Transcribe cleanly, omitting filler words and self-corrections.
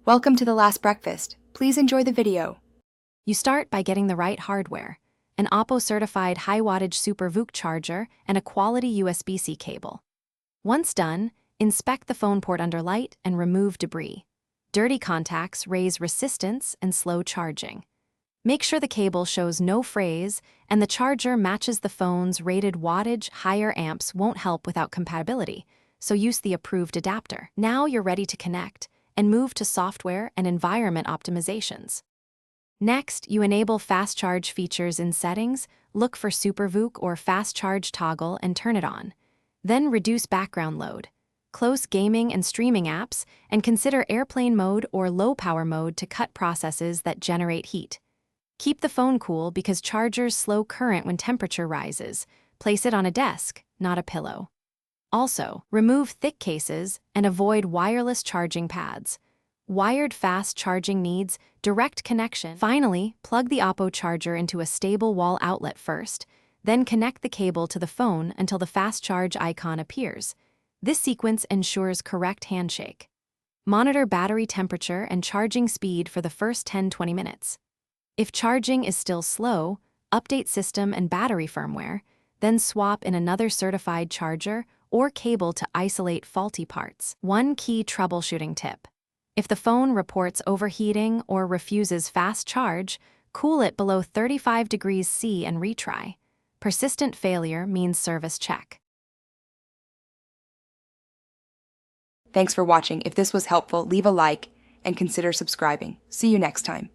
Welcome to The Last Breakfast. Please enjoy the video. You start by getting the right hardware, an Oppo-certified high-wattage Super VOOC charger and a quality USB-C cable. Once done, inspect the phone port under light and remove debris. Dirty contacts raise resistance and slow charging. Make sure the cable shows no frays and the charger matches the phone's rated wattage. Higher amps won't help without compatibility, so use the approved adapter. Now you're ready to connect and move to software and environment optimizations. Next, you enable fast charge features in settings, look for Super VOOC or fast charge toggle and turn it on. Then reduce background load. Close gaming and streaming apps and consider airplane mode or low power mode to cut processes that generate heat. Keep the phone cool because chargers slow current when temperature rises. Place it on a desk, not a pillow. Also, remove thick cases and avoid wireless charging pads. Wired fast charging needs direct connection. Finally, plug the Oppo charger into a stable wall outlet first, then connect the cable to the phone until the fast charge icon appears. This sequence ensures correct handshake. Monitor battery temperature and charging speed for the first 10-20 minutes. If charging is still slow, update system and battery firmware, then swap in another certified charger or cable to isolate faulty parts. One key troubleshooting tip: if the phone reports overheating or refuses fast charge, cool it below 35 degrees C and retry. Persistent failure means service check. Thanks for watching. If this was helpful, leave a like and consider subscribing. See you next time.